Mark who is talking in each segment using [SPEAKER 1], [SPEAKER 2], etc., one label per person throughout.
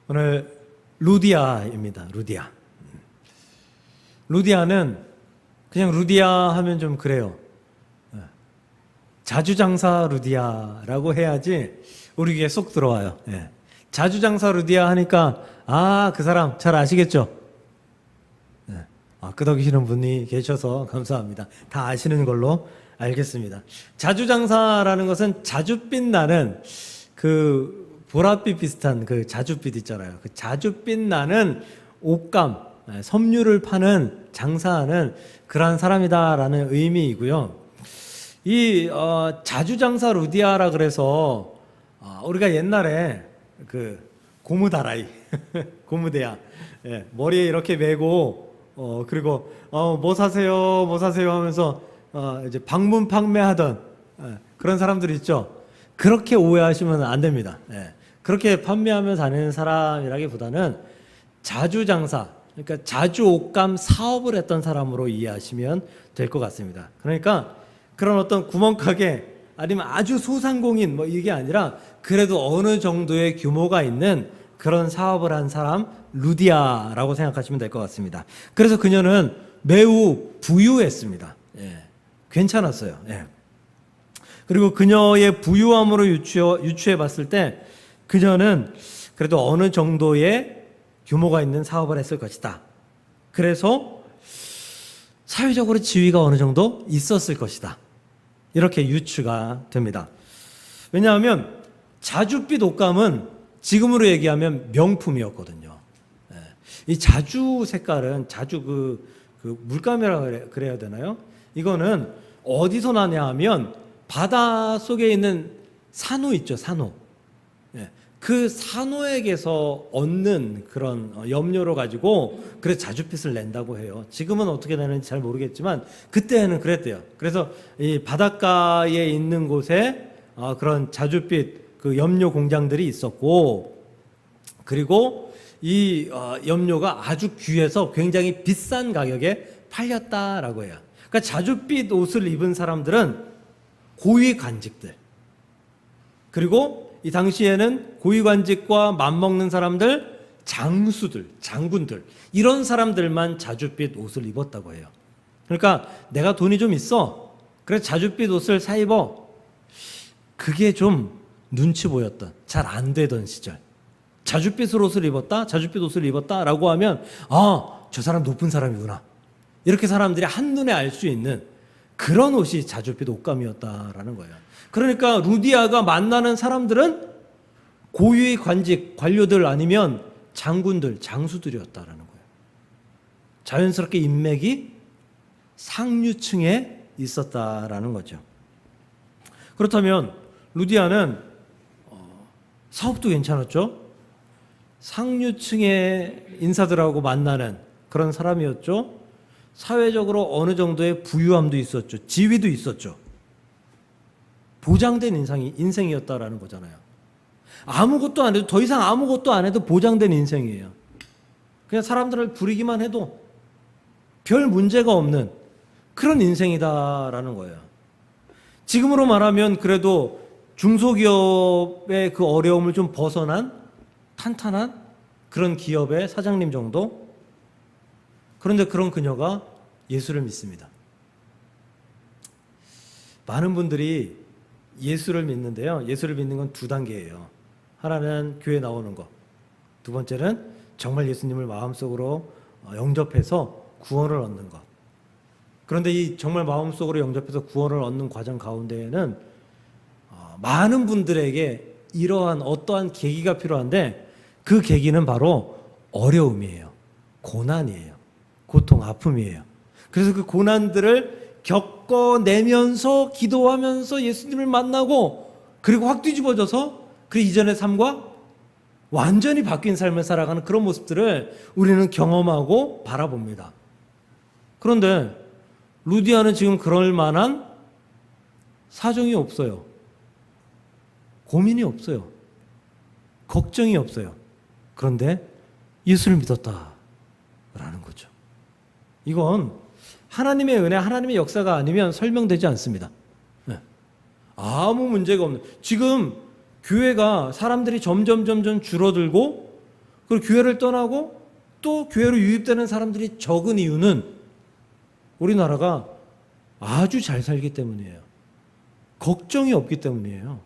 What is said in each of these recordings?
[SPEAKER 1] 오늘 루디아입니다. 루디아는 그냥 루디아 하면 좀 그래요. 자주장사 루디아라고 해야지 우리 귀에 쏙 들어와요. 자주장사 루디아 하니까 그 사람 잘 아시겠죠? 끄덕이시는 분이 계셔서 감사합니다. 다 아시는 걸로 알겠습니다. 자주장사라는 것은 자줏빛 나는 그 보랏빛 비슷한 그 자줏빛 있잖아요. 그 자줏빛 나는 옷감, 섬유를 파는 장사하는 그러한 사람이다라는 의미이고요. 이 자주장사 루디아라 그래서 우리가 옛날에 그 고무다라이 고무대야 머리에 이렇게 메고 그리고 뭐 사세요 하면서 이제 방문 판매하던 그런 사람들 있죠. 그렇게 오해하시면 안 됩니다. 그렇게 판매하며 다니는 사람이라기보다는 자주장사, 그러니까 자주 옷감 사업을 했던 사람으로 이해하시면 될 것 같습니다. 그러니까 그런 어떤 구멍가게 아니면 아주 소상공인 뭐 이게 아니라 그래도 어느 정도의 규모가 있는 그런 사업을 한 사람 루디아라고 생각하시면 될 것 같습니다. 그래서 그녀는 매우 부유했습니다. 괜찮았어요. 그리고 그녀의 부유함으로 유추해 봤을 때 그녀는 그래도 어느 정도의 규모가 있는 사업을 했을 것이다. 그래서 사회적으로 지위가 어느 정도 있었을 것이다. 이렇게 유추가 됩니다. 왜냐하면 자줏빛 옷감은 지금으로 얘기하면 명품이었거든요. 이 자주 색깔은 자주 그 물감이라고 그래야 되나요? 이거는 어디서 나냐 하면 바다 속에 있는 산호 있죠, 산호. 그 산호에게서 얻는 그런 염료로 가지고 그래서 자줏빛을 낸다고 해요. 지금은 어떻게 되는지 잘 모르겠지만 그때는 그랬대요. 그래서 이 바닷가에 있는 곳에 그런 자줏빛 그 염료 공장들이 있었고, 그리고 이 염료가 아주 귀해서 굉장히 비싼 가격에 팔렸다라고 해요. 그러니까 자줏빛 옷을 입은 사람들은 고위 관직들, 그리고 이 당시에는 고위관직과 맞먹는 사람들, 장수들, 장군들, 이런 사람들만 자줏빛 옷을 입었다고 해요. 그러니까 내가 돈이 좀 있어, 그래서 자줏빛 옷을 사 입어. 그게 좀 눈치 보였던, 잘 안 되던 시절. 자줏빛 옷을 입었다, 자줏빛 옷을 입었다라고 하면 저 사람 높은 사람이구나, 이렇게 사람들이 한눈에 알 수 있는 그런 옷이 자줏빛 옷감이었다라는 거예요. 그러니까 루디아가 만나는 사람들은 고위 관직, 관료들 아니면 장군들, 장수들이었다라는 거예요. 자연스럽게 인맥이 상류층에 있었다라는 거죠. 그렇다면 루디아는 사업도 괜찮았죠. 상류층의 인사들하고 만나는 그런 사람이었죠. 사회적으로 어느 정도의 부유함도 있었죠. 지위도 있었죠. 보장된 인생이었다라는 거잖아요. 아무것도 안 해도, 더 이상 아무것도 안 해도 보장된 인생이에요. 그냥 사람들을 부리기만 해도 별 문제가 없는 그런 인생이다라는 거예요. 지금으로 말하면 그래도 중소기업의 그 어려움을 좀 벗어난 탄탄한 그런 기업의 사장님 정도? 그런데 그런 그녀가 예수를 믿습니다. 많은 분들이 예수를 믿는데요. 예수를 믿는 건 두 단계예요. 하나는 교회 나오는 것. 두 번째는 정말 예수님을 마음속으로 영접해서 구원을 얻는 것. 그런데 이 정말 마음속으로 영접해서 구원을 얻는 과정 가운데에는 많은 분들에게 이러한 어떠한 계기가 필요한데 그 계기는 바로 어려움이에요. 고난이에요. 고통, 아픔이에요. 그래서 그 고난들을 겪어내면서 기도하면서 예수님을 만나고 그리고 확 뒤집어져서 그 이전의 삶과 완전히 바뀐 삶을 살아가는 그런 모습들을 우리는 경험하고 바라봅니다. 그런데 루디아는 지금 그럴 만한 사정이 없어요. 고민이 없어요. 걱정이 없어요. 그런데 예수를 믿었다라는 거죠. 이건 하나님의 은혜, 하나님의 역사가 아니면 설명되지 않습니다. 아무 문제가 없는, 지금 교회가 사람들이 점점 줄어들고 그리고 교회를 떠나고 또 교회로 유입되는 사람들이 적은 이유는 우리나라가 아주 잘 살기 때문이에요. 걱정이 없기 때문이에요.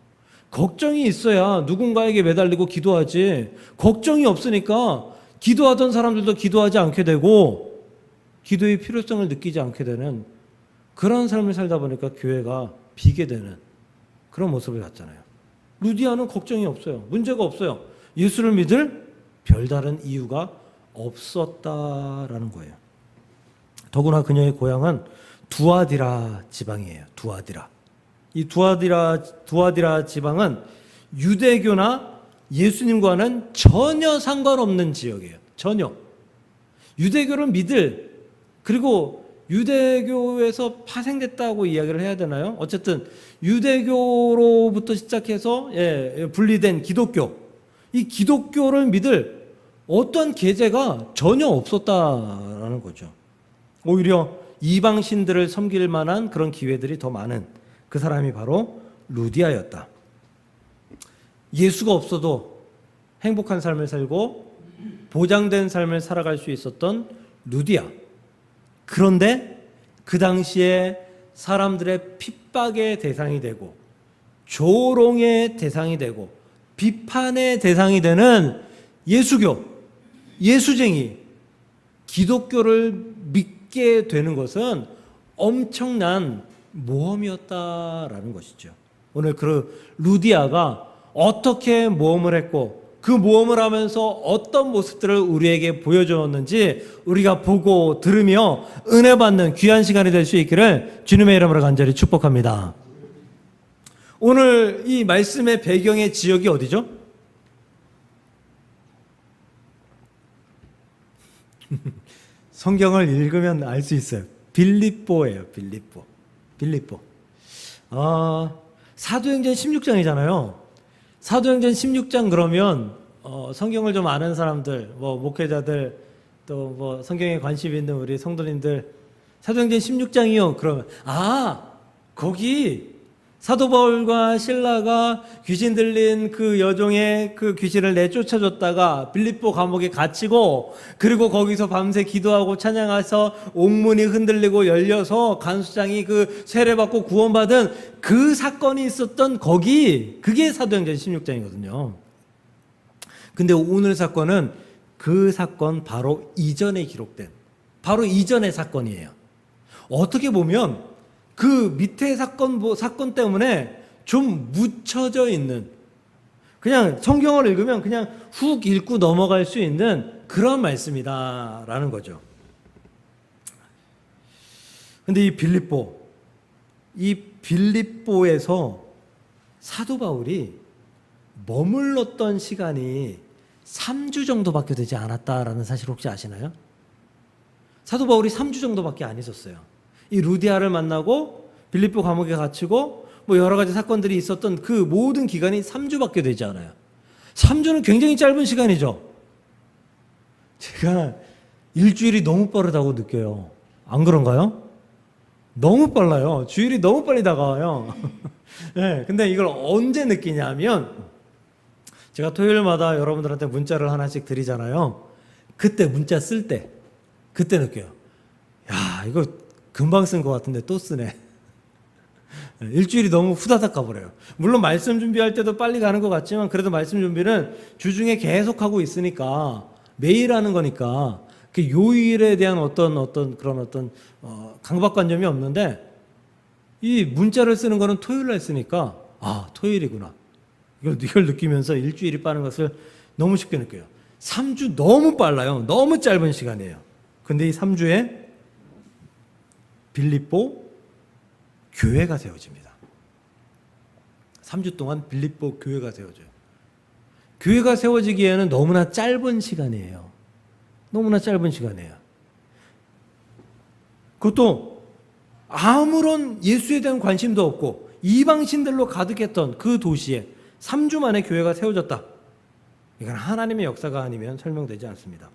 [SPEAKER 1] 걱정이 있어야 누군가에게 매달리고 기도하지, 걱정이 없으니까 기도하던 사람들도 기도하지 않게 되고 기도의 필요성을 느끼지 않게 되는 그런 삶을 살다 보니까 교회가 비게 되는 그런 모습을 갖잖아요. 루디아는 걱정이 없어요. 문제가 없어요. 예수를 믿을 별다른 이유가 없었다라는 거예요. 더구나 그녀의 고향은 두아디라 지방이에요. 두아디라. 이 두아디라 지방은 유대교나 예수님과는 전혀 상관없는 지역이에요. 전혀. 유대교를 믿을, 그리고 유대교에서 파생됐다고 이야기를 해야 되나요? 어쨌든 유대교로부터 시작해서 분리된 기독교, 이 기독교를 믿을 어떤 계제가 전혀 없었다라는 거죠. 오히려 이방신들을 섬길 만한 그런 기회들이 더 많은 그 사람이 바로 루디아였다. 예수가 없어도 행복한 삶을 살고 보장된 삶을 살아갈 수 있었던 루디아. 그런데 그 당시에 사람들의 핍박의 대상이 되고 조롱의 대상이 되고 비판의 대상이 되는 예수교, 예수쟁이, 기독교를 믿게 되는 것은 엄청난 모험이었다라는 것이죠. 오늘 그 루디아가 어떻게 모험을 했고 그 모험을 하면서 어떤 모습들을 우리에게 보여주었는지 우리가 보고 들으며 은혜 받는 귀한 시간이 될 수 있기를 주님의 이름으로 간절히 축복합니다. 오늘 이 말씀의 배경의 지역이 어디죠? 성경을 읽으면 알 수 있어요. 빌립보예요. 빌립보. 사도행전 16장이잖아요. 사도행전 16장 그러면 성경을 좀 아는 사람들, 목회자들, 또 성경에 관심 있는 우리 성도님들, 사도행전 16장이요. 그러면 거기 사도 바울과 실라가 귀신 들린 그 여종의 그 귀신을 내쫓아줬다가 빌립보 감옥에 갇히고, 그리고 거기서 밤새 기도하고 찬양해서 옥문이 흔들리고 열려서 간수장이 그 세례받고 구원받은 그 사건이 있었던 거기, 그게 사도행전 16장이거든요. 근데 오늘 사건은 그 사건 바로 이전에 기록된, 바로 이전의 사건이에요. 어떻게 보면 그 밑에 사건 때문에 좀 묻혀져 있는, 그냥 성경을 읽으면 그냥 훅 읽고 넘어갈 수 있는 그런 말씀이다라는 거죠. 근데 이 빌립보에서 사도 바울이 머물렀던 시간이 3주 정도밖에 되지 않았다라는 사실 혹시 아시나요? 사도 바울이 3주 정도밖에 안 있었어요. 이 루디아를 만나고 빌립보 감옥에 갇히고 여러 가지 사건들이 있었던 그 모든 기간이 3주밖에 되지 않아요. 3주는 굉장히 짧은 시간이죠. 제가 일주일이 너무 빠르다고 느껴요. 안 그런가요? 너무 빨라요. 주일이 너무 빨리 다가와요. 네, 근데 이걸 언제 느끼냐면 제가 토요일마다 여러분들한테 문자를 하나씩 드리잖아요. 그때 문자 쓸 때 그때 느껴요. 야, 이거 금방 쓴 것 같은데 또 쓰네. 일주일이 너무 후다닥 가버려요. 물론 말씀 준비할 때도 빨리 가는 것 같지만 그래도 말씀 준비는 주중에 계속 하고 있으니까 매일 하는 거니까 그 요일에 대한 어떤 강박관념이 없는데, 이 문자를 쓰는 거는 토요일 날 쓰니까 토요일이구나, 이걸 느끼면서 일주일이 빠른 것을 너무 쉽게 느껴요. 3주 너무 빨라요. 너무 짧은 시간이에요. 근데 이 3주에 빌립보 교회가 세워집니다. 3주 동안 빌립보 교회가 세워져요. 교회가 세워지기에는 너무나 짧은 시간이에요. 너무나 짧은 시간이에요. 그것도 아무런 예수에 대한 관심도 없고 이방신들로 가득했던 그 도시에 3주 만에 교회가 세워졌다. 이건 하나님의 역사가 아니면 설명되지 않습니다.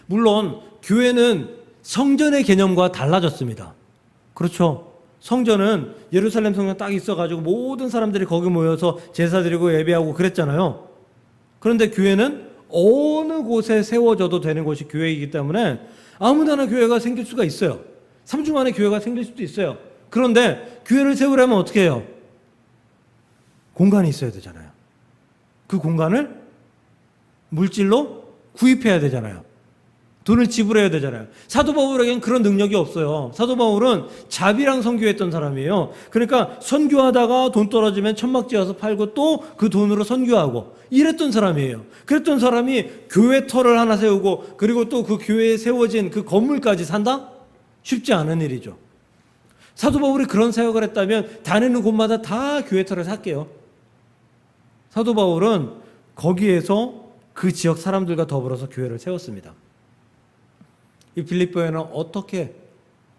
[SPEAKER 1] 물론 교회는 성전의 개념과 달라졌습니다. 그렇죠. 성전은 예루살렘 성전 딱 있어가지고 모든 사람들이 거기 모여서 제사 드리고 예배하고 그랬잖아요. 그런데 교회는 어느 곳에 세워져도 되는 곳이 교회이기 때문에 아무데나 교회가 생길 수가 있어요. 3주 만에 교회가 생길 수도 있어요. 그런데 교회를 세우려면 어떻게 해요? 공간이 있어야 되잖아요. 그 공간을 물질로 구입해야 되잖아요. 돈을 지불해야 되잖아요. 사도 바울에겐 그런 능력이 없어요. 사도 바울은 자비랑 선교했던 사람이에요. 그러니까 선교하다가 돈 떨어지면 천막 지어서 팔고 또 그 돈으로 선교하고 이랬던 사람이에요. 그랬던 사람이 교회 터를 하나 세우고 그리고 또 그 교회에 세워진 그 건물까지 산다? 쉽지 않은 일이죠. 사도 바울이 그런 사역을 했다면 다니는 곳마다 다 교회 터를 샀게요. 사도 바울은 거기에서 그 지역 사람들과 더불어서 교회를 세웠습니다. 이 빌립보에는 어떻게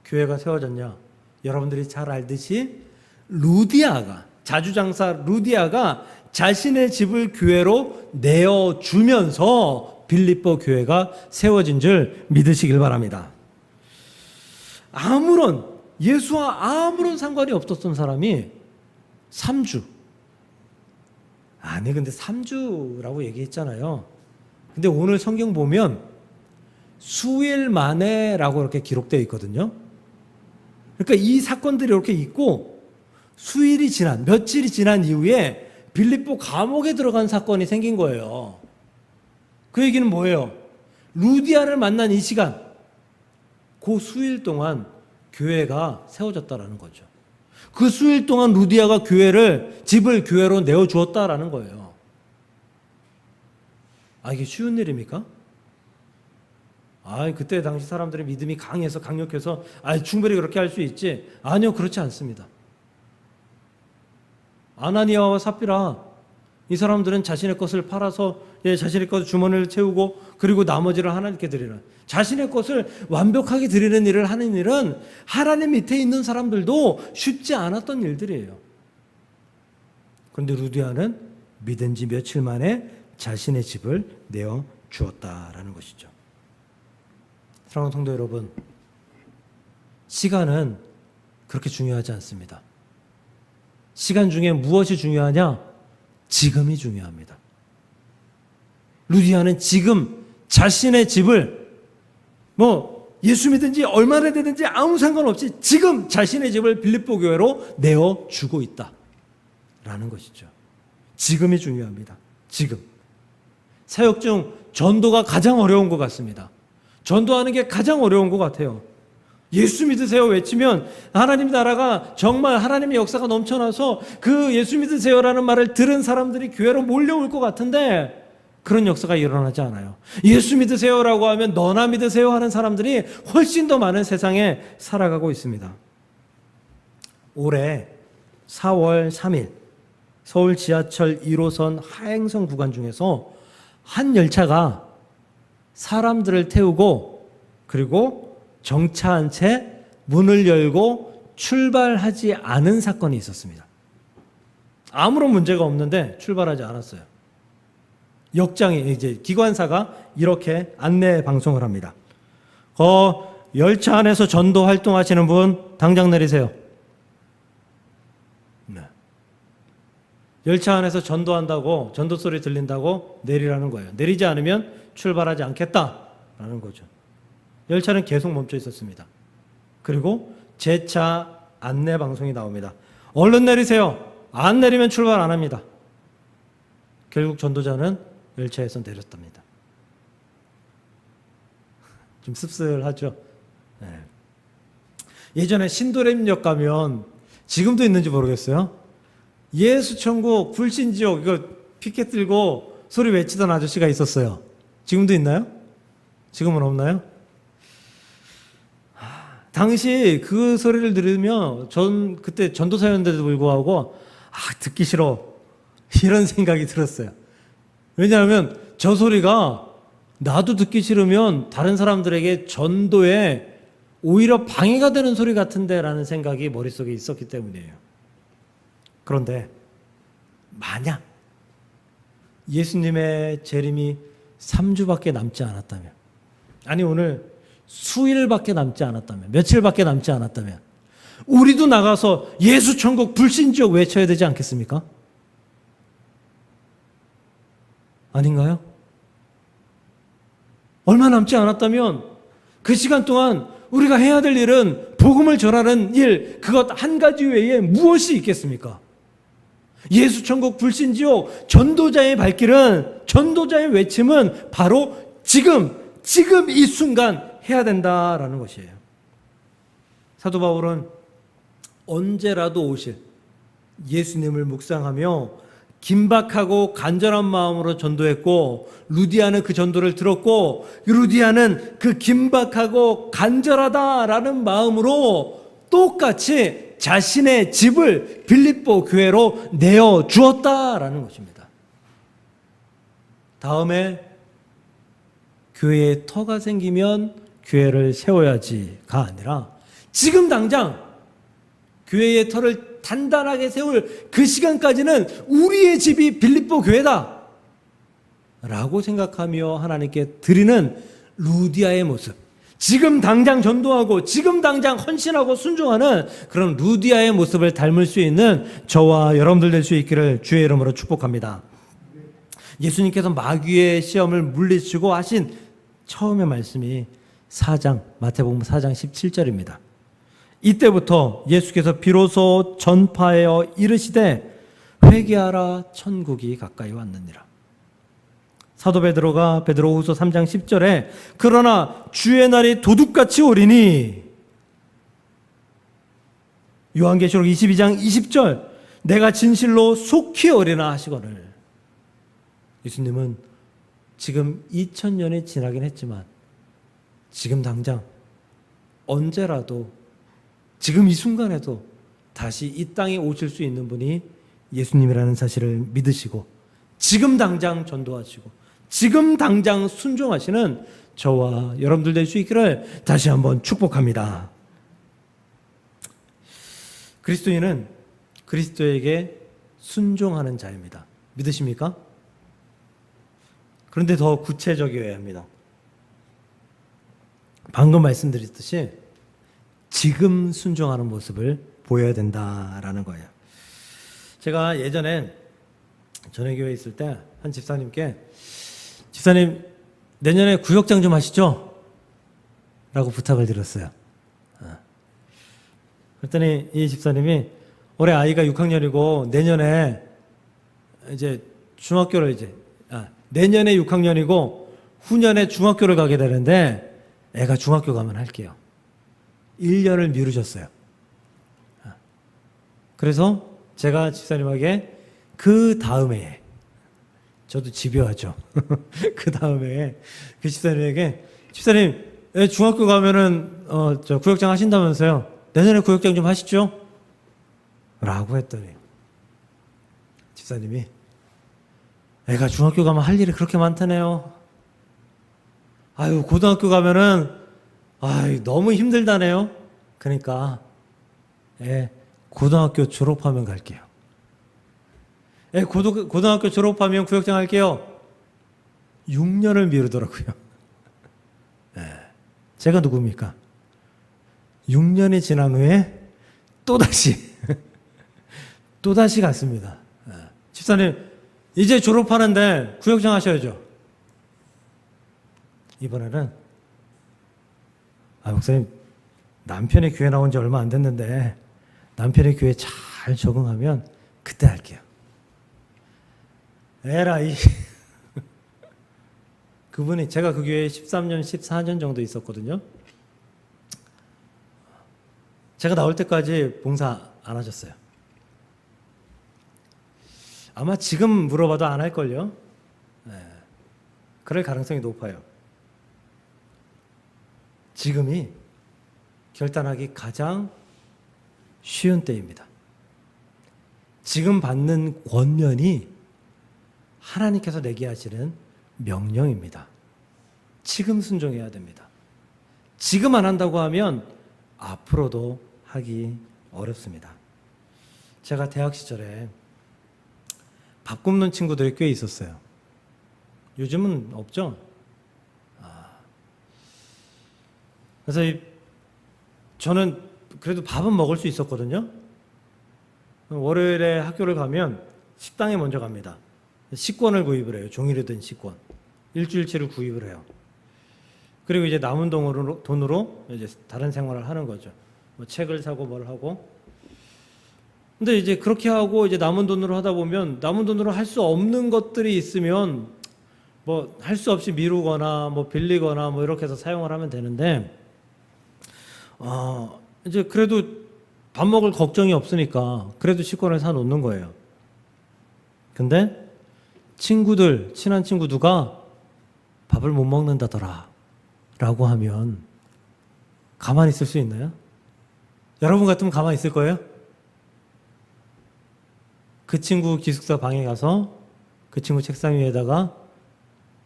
[SPEAKER 1] 교회가 세워졌냐? 여러분들이 잘 알듯이 루디아가, 자주장사 루디아가 자신의 집을 교회로 내어주면서 빌립보 교회가 세워진 줄 믿으시길 바랍니다. 예수와 아무런 상관이 없었던 사람이 3주. 근데 3주라고 얘기했잖아요. 근데 오늘 성경 보면 수일 만에라고 이렇게 기록되어 있거든요. 그러니까 이 사건들이 이렇게 있고 며칠이 지난 이후에 빌립보 감옥에 들어간 사건이 생긴 거예요. 그 얘기는 뭐예요? 루디아를 만난 이 시간, 그 수일 동안 교회가 세워졌다라는 거죠. 그 수일 동안 루디아가 집을 교회로 내어주었다라는 거예요. 이게 쉬운 일입니까? 그때 당시 사람들의 믿음이 강력해서 충분히 그렇게 할 수 있지. 아니요, 그렇지 않습니다. 아나니아와 삽비라, 이 사람들은 자신의 것을 팔아서 자신의 것 주머니를 채우고 그리고 나머지를 하나님께 드리는, 자신의 것을 완벽하게 드리는 일을 하는 일은 하나님 밑에 있는 사람들도 쉽지 않았던 일들이에요. 그런데 루디아는 믿은 지 며칠 만에 자신의 집을 내어 주었다라는 것이죠. 사랑하는 성도 여러분, 시간은 그렇게 중요하지 않습니다. 시간 중에 무엇이 중요하냐? 지금이 중요합니다. 루디아는 지금 자신의 집을 예수 믿은 지 얼마나 되든지 아무 상관없이 지금 자신의 집을 빌립보 교회로 내어주고 있다라는 것이죠. 지금이 중요합니다. 지금. 사역 중 전도가 가장 어려운 것 같습니다. 전도하는 게 가장 어려운 것 같아요. 예수 믿으세요 외치면 하나님 나라가 정말 하나님의 역사가 넘쳐나서 그 예수 믿으세요라는 말을 들은 사람들이 교회로 몰려올 것 같은데 그런 역사가 일어나지 않아요. 예수 믿으세요라고 하면 너나 믿으세요 하는 사람들이 훨씬 더 많은 세상에 살아가고 있습니다. 올해 4월 3일 서울 지하철 1호선 하행선 구간 중에서 한 열차가 사람들을 태우고 그리고 정차한 채 문을 열고 출발하지 않은 사건이 있었습니다. 아무런 문제가 없는데 출발하지 않았어요. 기관사가 이렇게 안내 방송을 합니다. 열차 안에서 전도 활동하시는 분 당장 내리세요. 네. 열차 안에서 전도한다고, 전도 소리 들린다고 내리라는 거예요. 내리지 않으면 출발하지 않겠다라는 거죠. 열차는 계속 멈춰 있었습니다. 그리고 재차 안내 방송이 나옵니다. 얼른 내리세요. 안 내리면 출발 안 합니다. 결국 전도자는 열차에서 내렸답니다. 좀 씁쓸하죠. 네. 예전에 신도림역 가면 지금도 있는지 모르겠어요. 예수천국 불신지옥 이거 피켓 들고 소리 외치던 아저씨가 있었어요. 지금도 있나요? 지금은 없나요? 당시 그 소리를 들으며 그때 전도사였는데도 불구하고 듣기 싫어 이런 생각이 들었어요. 왜냐하면 저 소리가 나도 듣기 싫으면 다른 사람들에게 전도에 오히려 방해가 되는 소리 같은데 라는 생각이 머릿속에 있었기 때문이에요. 그런데 만약 예수님의 재림이 3주밖에 남지 않았다면, 오늘 수일밖에 남지 않았다면, 며칠밖에 남지 않았다면 우리도 나가서 예수 천국 불신지옥 외쳐야 되지 않겠습니까? 아닌가요? 얼마 남지 않았다면 그 시간 동안 우리가 해야 될 일은 복음을 전하는 일, 그것 한 가지 외에 무엇이 있겠습니까? 예수 천국 불신지옥 전도자의 발길은, 전도자의 외침은 바로 지금 이 순간 해야 된다라는 것이에요. 사도 바울은 언제라도 오실 예수님을 묵상하며 긴박하고 간절한 마음으로 전도했고, 루디아는 그 전도를 들었고, 루디아는 그 긴박하고 간절하다라는 마음으로 똑같이 자신의 집을 빌립보 교회로 내어주었다라는 것입니다. 다음에 교회에 터가 생기면 교회를 세워야지가 아니라 지금 당장 교회의 터를 단단하게 세울 그 시간까지는 우리의 집이 빌립보 교회다 라고 생각하며 하나님께 드리는 루디아의 모습, 지금 당장 전도하고 지금 당장 헌신하고 순종하는 그런 루디아의 모습을 닮을 수 있는 저와 여러분들 될 수 있기를 주의 이름으로 축복합니다. 예수님께서 마귀의 시험을 물리치고 하신 처음의 말씀이 마태복음 4장 17절입니다. 이때부터 예수께서 비로소 전파하여 이르시되 회개하라, 천국이 가까이 왔느니라. 사도 베드로가 베드로후서 3장 10절에 그러나 주의 날이 도둑같이 오리니, 요한계시록 22장 20절 내가 진실로 속히 오리나 하시거늘. 예수님은 지금 2000년이 지나긴 했지만 지금 당장 언제라도 지금 이 순간에도 다시 이 땅에 오실 수 있는 분이 예수님이라는 사실을 믿으시고 지금 당장 전도하시고 지금 당장 순종하시는 저와 여러분들 될 수 있기를 다시 한번 축복합니다. 그리스도인은 그리스도에게 순종하는 자입니다. 믿으십니까? 그런데 더 구체적이어야 합니다. 방금 말씀드렸듯이 지금 순종하는 모습을 보여야 된다라는 거예요. 제가 예전에 전회교회에 있을 때 한 집사님께 집사님 내년에 구역장 좀 하시죠? 라고 부탁을 드렸어요. 그랬더니 이 집사님이 올해 아이가 6학년이고 내년에 이제 중학교를 내년에 6학년이고 후년에 중학교를 가게 되는데 애가 중학교 가면 할게요. 1년을 미루셨어요. 그래서 제가 집사님에게 그 다음에 저도 집요하죠. 그 다음에 그 집사님에게 집사님 애 중학교 가면은 저 구역장 하신다면서요. 내년에 구역장 좀 하시죠? 라고 했더니 집사님이 애가 중학교 가면 할 일이 그렇게 많다네요. 아유 고등학교 가면은 너무 힘들다네요. 그러니까 고등학교 졸업하면 갈게요. 고등학교 졸업하면 구역장 할게요. 6년을 미루더라고요. 제가 누굽니까? 6년이 지난 후에 또다시 갔습니다. 집사님 이제 졸업하는데 구역장 하셔야죠. 이번에는 목사님 남편의 교회 나온 지 얼마 안 됐는데 남편의 교회 잘 적응하면 그때 할게요. 에라이 그분이 제가 그 교회에 13년 14년 정도 있었거든요. 제가 나올 때까지 봉사 안 하셨어요. 아마 지금 물어봐도 안 할걸요. 그럴 가능성이 높아요. 지금이 결단하기 가장 쉬운 때입니다. 지금 받는 권면이 하나님께서 내게 하시는 명령입니다. 지금 순종해야 됩니다. 지금 안 한다고 하면 앞으로도 하기 어렵습니다. 제가 대학 시절에 밥 굽는 친구들이 꽤 있었어요. 요즘은 없죠? 그래서 저는 그래도 밥은 먹을 수 있었거든요. 월요일에 학교를 가면 식당에 먼저 갑니다. 식권을 구입을 해요. 종이로 된 식권. 일주일치를 구입을 해요. 그리고 이제 남은 돈으로 이제 다른 생활을 하는 거죠. 뭐 책을 사고 뭘 하고. 근데 이제 그렇게 하고 이제 남은 돈으로 하다 보면 남은 돈으로 할 수 없는 것들이 있으면 뭐 할 수 없이 미루거나 뭐 빌리거나 뭐 이렇게 해서 사용을 하면 되는데, 이제 그래도 밥 먹을 걱정이 없으니까 그래도 식권을 사 놓는 거예요. 근데 친한 친구 누가 밥을 못 먹는다더라 라고 하면 가만히 있을 수 있나요? 여러분 같으면 가만히 있을 거예요? 그 친구 기숙사 방에 가서 그 친구 책상 위에다가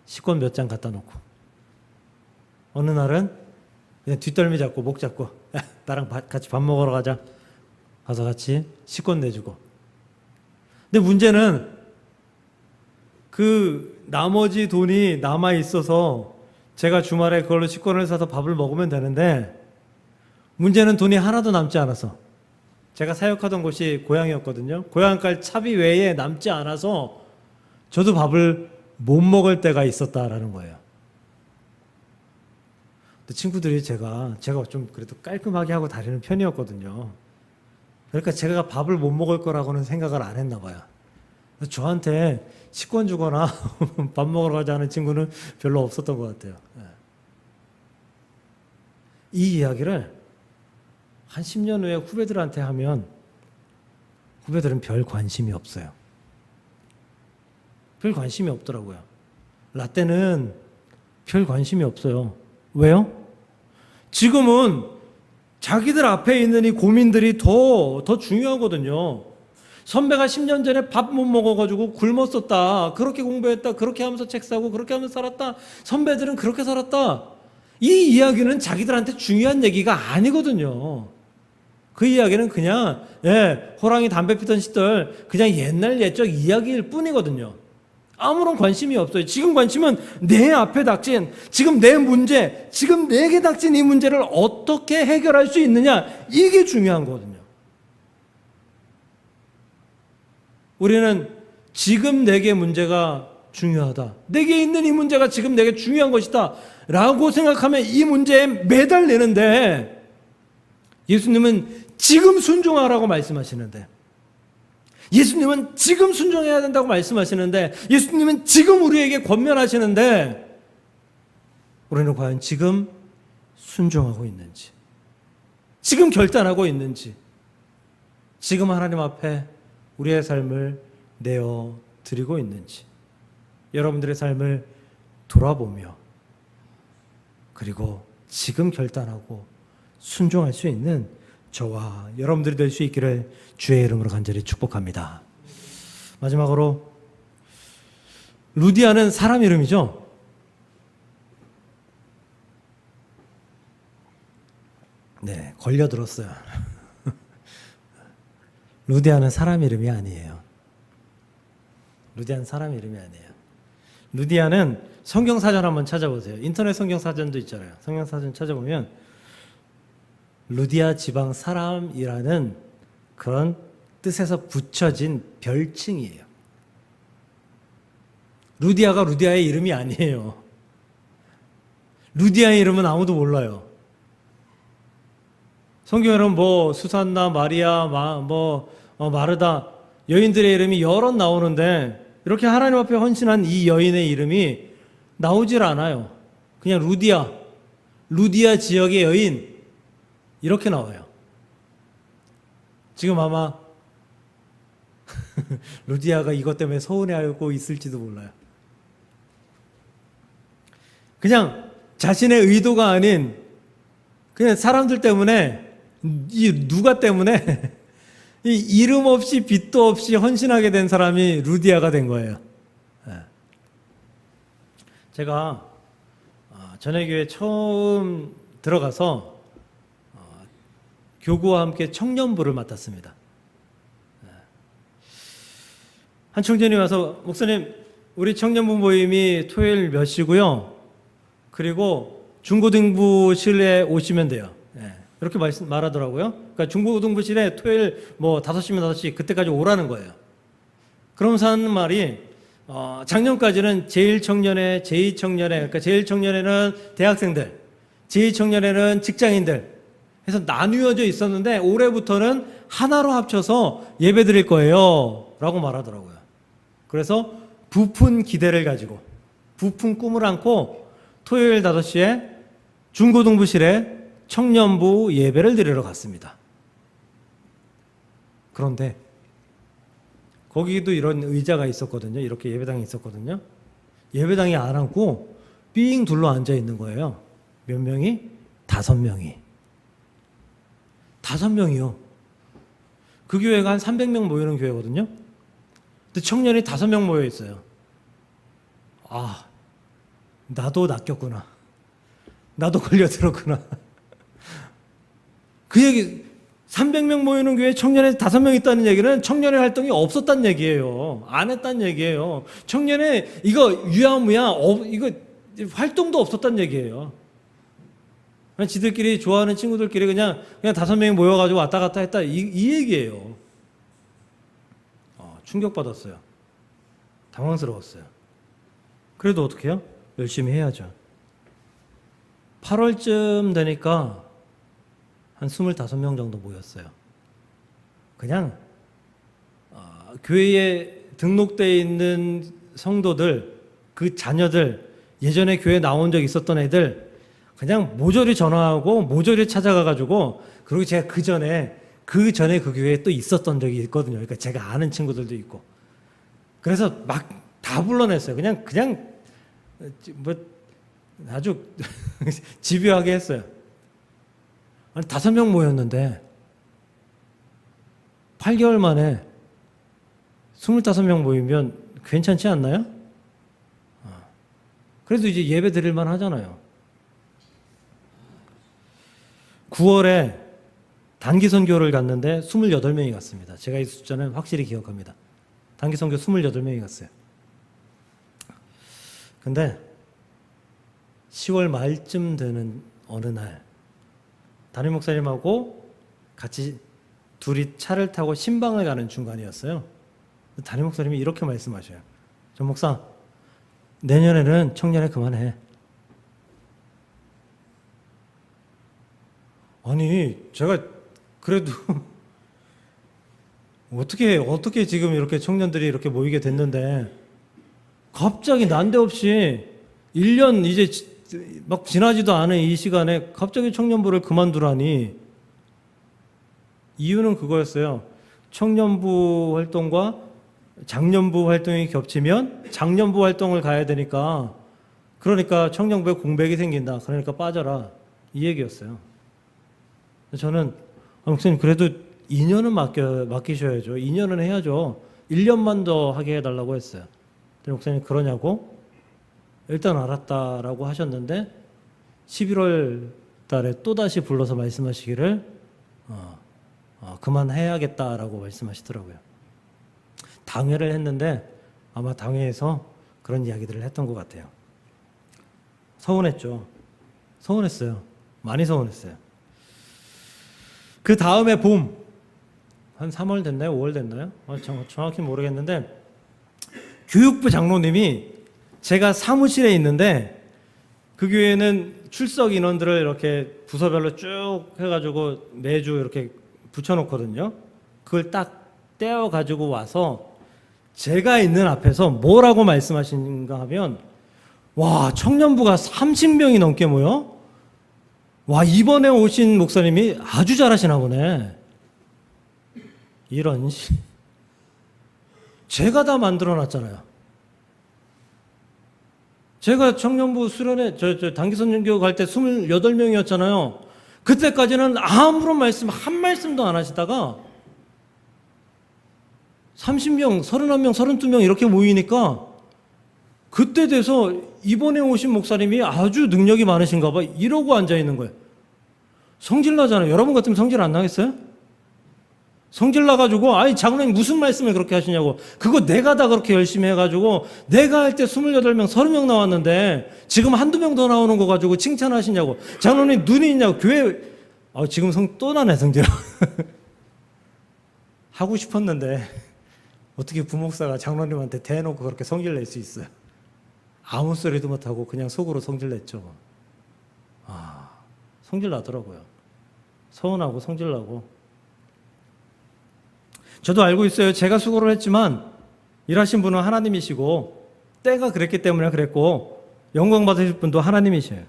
[SPEAKER 1] 식권 몇 장 갖다 놓고 어느 날은 그냥 뒷덜미 잡고 목 잡고 야, 나랑 같이 밥 먹으러 가자. 가서 같이 식권 내주고. 근데 문제는 그 나머지 돈이 남아 있어서 제가 주말에 그걸로 식권을 사서 밥을 먹으면 되는데, 문제는 돈이 하나도 남지 않아서, 제가 사역하던 곳이 고향이었거든요. 고향갈 차비 외에 남지 않아서 저도 밥을 못 먹을 때가 있었다라는 거예요. 근데 친구들이 제가 좀 그래도 깔끔하게 하고 다니는 편이었거든요. 그러니까 제가 밥을 못 먹을 거라고는 생각을 안 했나 봐요. 저한테 식권 주거나 밥 먹으러 가자는 친구는 별로 없었던 것 같아요. 이 이야기를 한 10년 후에 후배들한테 하면 후배들은 별 관심이 없어요. 별 관심이 없더라고요. 라떼는 별 관심이 없어요. 왜요? 지금은 자기들 앞에 있는 이 고민들이 더 중요하거든요. 선배가 10년 전에 밥 못 먹어가지고 굶었었다. 그렇게 공부했다. 그렇게 하면서 책 사고 그렇게 하면서 살았다. 선배들은 그렇게 살았다. 이 이야기는 자기들한테 중요한 얘기가 아니거든요. 그 이야기는 그냥 호랑이 담배 피던 시절 그냥 옛날 옛적 이야기일 뿐이거든요. 아무런 관심이 없어요. 지금 관심은 내 앞에 닥친 지금 내 문제, 지금 내게 닥친 이 문제를 어떻게 해결할 수 있느냐, 이게 중요한 거거든요. 우리는 지금 내게 문제가 중요하다, 내게 있는 이 문제가 지금 내게 중요한 것이다 라고 생각하면 이 문제에 매달리는데, 예수님은 지금 순종하라고 말씀하시는데, 예수님은 지금 순종해야 된다고 말씀하시는데, 예수님은 지금 우리에게 권면하시는데, 우리는 과연 지금 순종하고 있는지, 지금 결단하고 있는지, 지금 하나님 앞에 우리의 삶을 내어 드리고 있는지, 여러분들의 삶을 돌아보며 그리고 지금 결단하고 순종할 수 있는 저와 여러분들이 될 수 있기를 주의 이름으로 간절히 축복합니다. 마지막으로, 루디아는 사람 이름이죠. 네, 걸려들었어요. 루디아는 사람 이름이 아니에요. 루디아는 사람 이름이 아니에요. 루디아는 성경사전 한번 찾아보세요. 인터넷 성경사전도 있잖아요. 성경사전 찾아보면 루디아 지방 사람이라는 그런 뜻에서 붙여진 별칭이에요. 루디아가 루디아의 이름이 아니에요. 루디아의 이름은 아무도 몰라요. 성경에는 뭐 수산나, 마리아, 마르다 여인들의 이름이 여럿 나오는데, 이렇게 하나님 앞에 헌신한 이 여인의 이름이 나오질 않아요. 그냥 루디아 지역의 여인, 이렇게 나와요. 지금 아마 루디아가 이것 때문에 서운해하고 있을지도 몰라요. 그냥 자신의 의도가 아닌 그냥 사람들 때문에, 이 누가 때문에 이 이름 없이 빚도 없이 헌신하게 된 사람이 루디아가 된 거예요. 제가 전회교회 처음 들어가서 교구와 함께 청년부를 맡았습니다. 한 청년이 와서, 목사님, 우리 청년부 모임이 토요일 몇 시고요, 그리고 중고등부실에 오시면 돼요. 이렇게 말하더라고요. 그러니까 중고등부실에 토요일 5시면 5시 그때까지 오라는 거예요. 그러면서 하는 말이, 작년까지는 제1청년회, 제2청년회, 그러니까 제1청년회는 대학생들, 제2청년회는 직장인들 해서 나뉘어져 있었는데 올해부터는 하나로 합쳐서 예배 드릴 거예요 라고 말하더라고요. 그래서 부푼 기대를 가지고 부푼 꿈을 안고 토요일 5시에 중고등부실에 청년부 예배를 드리러 갔습니다. 그런데 거기도 이런 의자가 있었거든요. 이렇게 예배당이 있었거든요. 예배당이 안 앉고 삥 둘러 앉아 있는 거예요. 몇 명이? 5명이. 5명이요. 그 교회가 한 300명 모이는 교회거든요. 근데 청년이 5명 모여 있어요. 아, 나도 낚였구나. 나도 걸려들었구나. 그 얘기, 300명 모이는 교회에 청년회 5명 있다는 얘기는 청년회 활동이 없었다는 얘기예요. 안 했다는 얘기예요. 청년회 이거 유야무야 이거 활동도 없었다는 얘기예요. 그냥 지들끼리 좋아하는 친구들끼리 그냥 5명이 모여가지고 왔다 갔다 했다 이 얘기예요. 충격받았어요. 당황스러웠어요. 그래도 어떻게 해요? 열심히 해야죠. 8월쯤 되니까 한 25명 정도 모였어요. 그냥 교회에 등록되어 있는 성도들, 그 자녀들, 예전에 교회 나온 적 있었던 애들 그냥 모조리 전화하고 모조리 찾아가가지고, 그리고 제가 그 전에 그 교회에 또 있었던 적이 있거든요. 그러니까 제가 아는 친구들도 있고. 그래서 막 다 불러냈어요. 그냥 뭐 아주 집요하게 했어요. 아니 5명 모였는데 8개월 만에 25명 모이면 괜찮지 않나요? 그래도 이제 예배 드릴 만 하잖아요. 9월에 단기 선교를 갔는데 28명이 갔습니다. 제가 이 숫자는 확실히 기억합니다. 단기 선교 28명이 갔어요. 근데 10월 말쯤 되는 어느 날 담임 목사님하고 같이 둘이 차를 타고 신방을 가는 중간이었어요. 담임 목사님이 이렇게 말씀하셔요. 전 목사, 내년에는 청년회 그만해. 아니, 제가 그래도 어떻게 지금 이렇게 청년들이 이렇게 모이게 됐는데 갑자기 난데없이 1년 이제 막 지나지도 않은 이 시간에 갑자기 청년부를 그만두라니. 이유는 그거였어요. 청년부 활동과 장년부 활동이 겹치면 장년부 활동을 가야 되니까, 그러니까 청년부에 공백이 생긴다. 그러니까 빠져라. 이 얘기였어요. 저는 목사님 그래도 2년은 맡기셔야죠. 2년은 해야죠. 1년만 더 하게 해달라고 했어요. 목사님 그러냐고? 일단 알았다라고 하셨는데 11월 달에 또다시 불러서 말씀하시기를 그만해야겠다라고 말씀하시더라고요. 당회를 했는데 아마 당회에서 그런 이야기들을 했던 것 같아요. 서운했죠. 서운했어요. 많이 서운했어요. 그 다음에 봄, 한 3월 됐나요? 5월 됐나요? 정확히 모르겠는데 교육부 장로님이, 제가 사무실에 있는데 그 교회는 출석 인원들을 이렇게 부서별로 쭉 해가지고 매주 이렇게 붙여놓거든요. 그걸 딱 떼어가지고 와서 제가 있는 앞에서 뭐라고 말씀하시는가 하면, 와, 청년부가 30명이 넘게 모여? 와, 이번에 오신 목사님이 아주 잘하시나 보네. 이런 제가 다 만들어 놨잖아요. 제가 청년부 수련회 단기 선교 갈 때 28명이었잖아요. 그때까지는 아무런 말씀 한 말씀도 안 하시다가 30명, 31명, 32명 이렇게 모이니까 그때 돼서 이번에 오신 목사님이 아주 능력이 많으신가 봐 이러고 앉아 있는 거예요. 성질 나잖아요. 여러분 같으면 성질 안 나겠어요? 성질 나가지고, 아니 장로님 무슨 말씀을 그렇게 하시냐고. 그거 내가 다 그렇게 열심히 해가지고 내가 할 때 28명 30명 나왔는데 지금 한두 명 더 나오는 거 가지고 칭찬하시냐고. 장로님 눈이 있냐고. 교회 지금 또 나네 성질. 하고 싶었는데 어떻게 부목사가 장로님한테 대놓고 그렇게 성질 낼 수 있어요? 아무 소리도 못하고 그냥 속으로 성질 냈죠. 성질 나더라고요. 서운하고 성질 나고. 저도 알고 있어요. 제가 수고를 했지만 일하신 분은 하나님이시고 때가 그랬기 때문에 그랬고 영광 받으실 분도 하나님이셔요.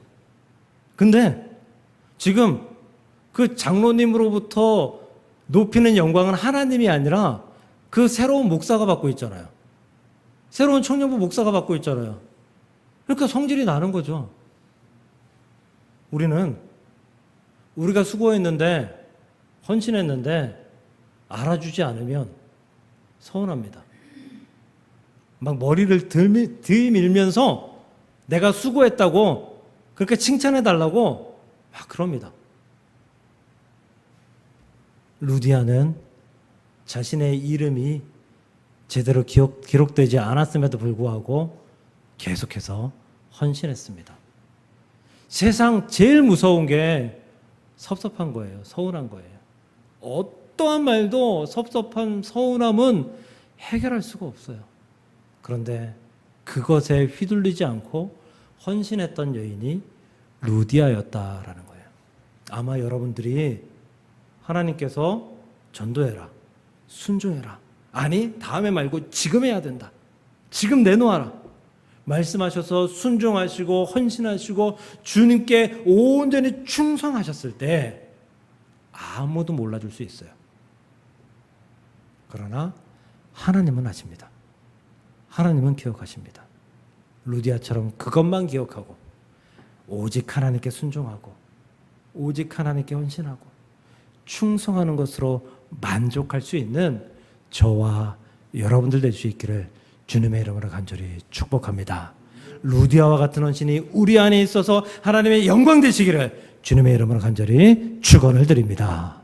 [SPEAKER 1] 근데 지금 그 장로님으로부터 높이는 영광은 하나님이 아니라 그 새로운 목사가 받고 있잖아요. 새로운 청년부 목사가 받고 있잖아요. 그러니까 성질이 나는 거죠. 우리가 수고했는데, 헌신했는데 알아주지 않으면 서운합니다. 막 머리를 들이밀면서 내가 수고했다고 그렇게 칭찬해달라고 막 그럽니다. 루디아는 자신의 이름이 제대로 기록되지 않았음에도 불구하고 계속해서 헌신했습니다. 세상 제일 무서운 게 섭섭한 거예요. 서운한 거예요. 어떠한 말도 섭섭한 서운함은 해결할 수가 없어요. 그런데 그것에 휘둘리지 않고 헌신했던 여인이 루디아였다라는 거예요. 아마 여러분들이 하나님께서 전도해라, 순종해라, 아니 다음에 말고 지금 해야 된다, 지금 내놓아라 말씀하셔서 순종하시고 헌신하시고 주님께 온전히 충성하셨을 때 아무도 몰라줄 수 있어요. 그러나 하나님은 아십니다. 하나님은 기억하십니다. 루디아처럼 그것만 기억하고 오직 하나님께 순종하고 오직 하나님께 헌신하고 충성하는 것으로 만족할 수 있는 저와 여러분들 될 수 있기를 주님의 이름으로 간절히 축복합니다. 루디아와 같은 헌신이 우리 안에 있어서 하나님의 영광 되시기를 주님의 이름으로 간절히 축원을 드립니다.